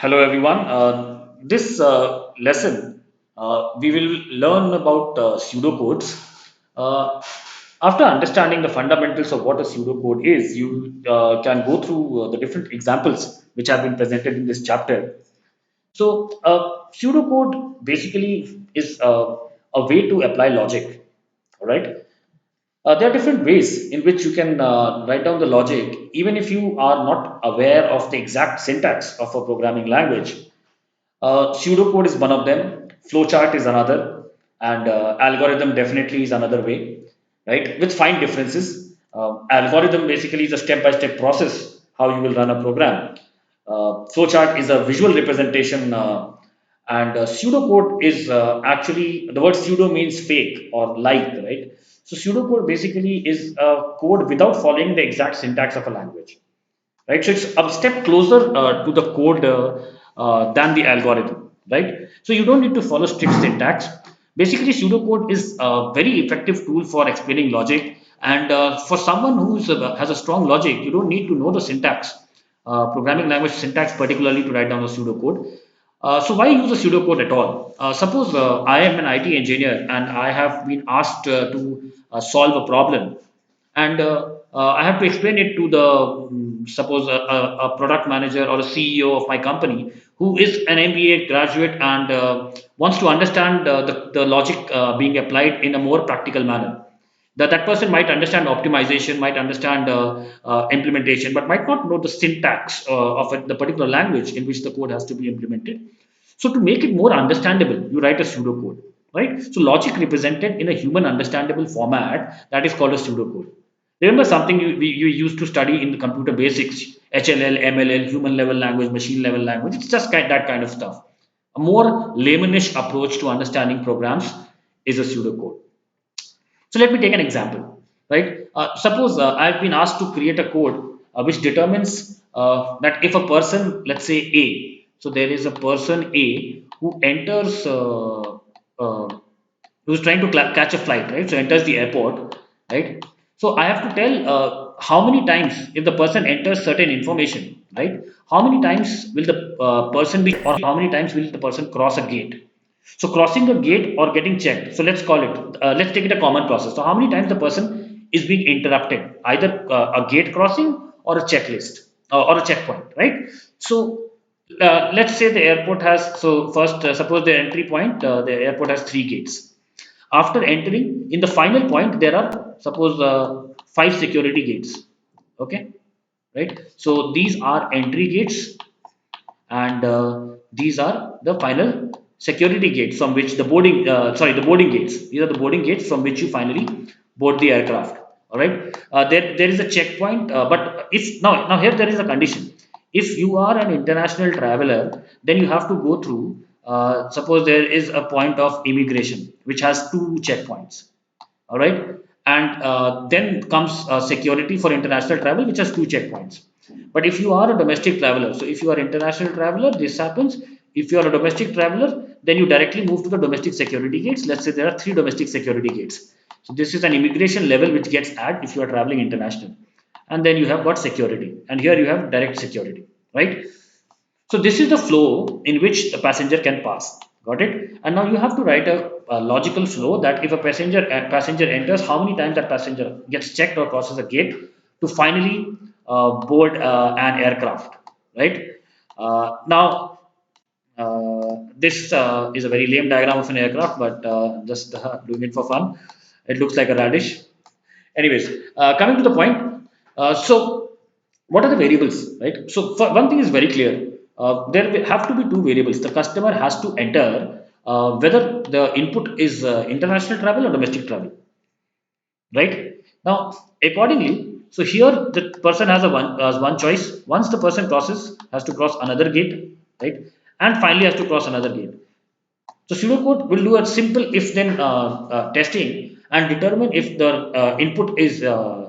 Hello everyone. This lesson we will learn about pseudocodes. Uh, After understanding the fundamentals of what a pseudocode is, you can go through the different examples which have been presented in this chapter. So, pseudocode basically is a way to apply logic. All right. There are different ways in which you can write down the logic, even if you are not aware of the exact syntax of a programming language. Pseudocode is one of them. Flowchart is another, and algorithm definitely is another way, right? With fine differences. Algorithm basically is a step-by-step process how you will run a program. Flowchart is a visual representation, and pseudocode is actually the word pseudo means fake or like, right? So pseudocode basically is a code without following the exact syntax of a language, right? So it's a step closer to the code than the algorithm, right? So you don't need to follow strict syntax. Basically, pseudocode is a very effective tool for explaining logic. And for someone who has a strong logic, you don't need to know the syntax, programming language syntax, particularly to write down a pseudocode. So why use a pseudocode at all? Suppose I am an IT engineer and I have been asked to solve a problem, and I have to explain it to the suppose a product manager or a CEO of my company who is an MBA graduate and wants to understand the logic being applied in a more practical manner. That person might understand optimization, might understand implementation, but might not know the syntax of the particular language in which the code has to be implemented. So to make it more understandable, you write a pseudocode, right? So logic represented in a human understandable format, that is called a pseudocode. Remember something you used to study in the computer basics, HLL, MLL, human level language, machine level language. It's just that kind of stuff. A more laymanish approach to understanding programs is a pseudocode. So let me take an example, right? Suppose I've been asked to create a code which determines that if a person, let's say A, so there is a person A who enters, who's trying to catch a flight, right? So enters the airport, right? So I have to tell how many times, if the person enters certain information, right? How many times will the person be, or how many times will the person cross a gate? So crossing a gate or getting checked. So let's call it, let's take it a common process. So how many times the person is being interrupted, either a gate crossing or a checklist or a checkpoint, right? So let's say the airport has, so first, suppose the entry point, the airport has three gates. After entering, in the final point, there are, suppose, five security gates. Okay, right? So these are entry gates, and these are the final security gates from which the boarding gates. These are the boarding gates from which you finally board the aircraft. All right. There is a checkpoint, but if now here there is a condition. If you are an international traveler, then you have to go through. Suppose there is a point of immigration which has two checkpoints. All right, and then comes security for international travel, which has two checkpoints. But if you are a domestic traveler, so if you are international traveler, this happens. If you are a domestic traveler, then you directly move to the domestic security gates. Let's say there are three domestic security gates. So this is an immigration level which gets added if you are traveling international, and then you have got security, and here you have direct security, right? So this is the flow in which the passenger can pass. Got it? And now you have to write a logical flow that if a passenger enters, how many times that passenger gets checked or crosses a gate to finally board an aircraft, right? Now this is a very lame diagram of an aircraft, but just doing it for fun. It looks like a radish. Anyways, coming to the point. So what are the variables, right? So for one thing is very clear. There have to be two variables. The customer has to enter whether the input is international travel or domestic travel, right? Now, accordingly, so here the person has one choice. Once the person crosses, has to cross another gate, right? And finally has to cross another gate. So pseudocode will do a simple if-then testing and determine if the input is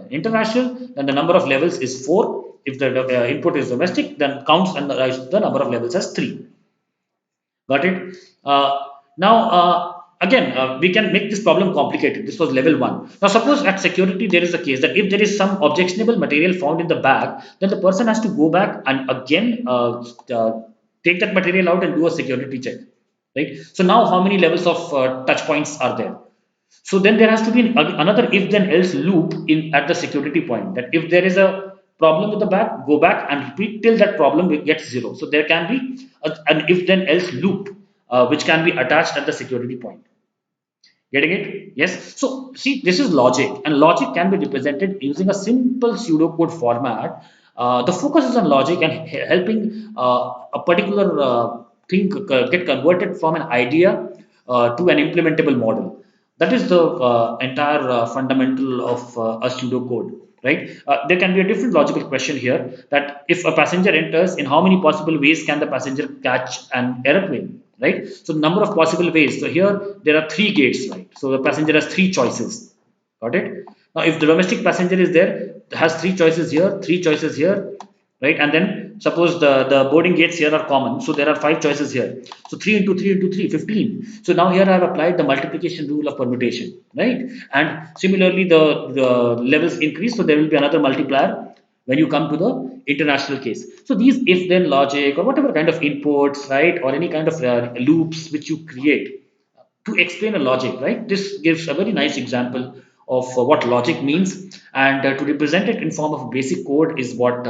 international, then the number of levels is 4. If the input is domestic, then counts and the number of levels as 3. Got it? Now, again, we can make this problem complicated. This was level 1. Now, suppose at security there is a case that if there is some objectionable material found in the bag, then the person has to go back and again take that material out and do a security check, right? So now how many levels of touch points are there? So then there has to be another if then else loop in at the security point, that if there is a problem with the back, go back and repeat till that problem gets zero. So there can be an if then else loop which can be attached at the security point. Getting it? Yes. So see, this is logic, and logic can be represented using a simple pseudocode format. The focus is on logic and helping a particular thing get converted from an idea to an implementable model. That is the entire fundamental of a pseudocode, right? There can be a different logical question here, that if a passenger enters, in how many possible ways can the passenger catch an aeroplane, right? So number of possible ways. So here there are three gates, right? So the passenger has three choices. Got it? Now, if the domestic passenger is there, has three choices here, right? And then suppose the boarding gates here are common. So there are five choices here. So 3 into 3 into 3, 15. So now here I have applied the multiplication rule of permutation, right? And similarly, the levels increase. So there will be another multiplier when you come to the international case. So these if then logic or whatever kind of inputs, right? Or any kind of loops which you create to explain a logic, right? This gives a very nice example of what logic means, and to represent it in form of basic code is what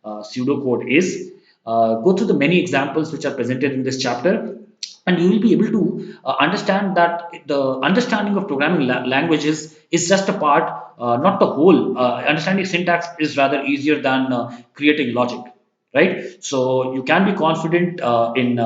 pseudocode is. Go through the many examples which are presented in this chapter, and you will be able to understand that the understanding of programming languages is just a part, not the whole. Understanding syntax is rather easier than creating logic, right? So you can be confident in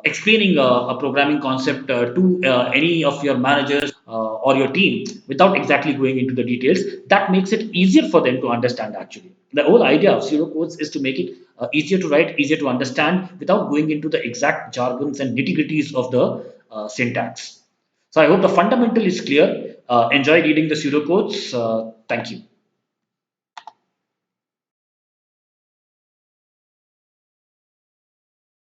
explaining a programming concept to any of your managers or your team without exactly going into the details. That makes it easier for them to understand actually. The whole idea of pseudocodes is to make it easier to write, easier to understand without going into the exact jargons and nitty gritties of the syntax. So I hope the fundamental is clear. Enjoy reading the pseudocodes. Thank you.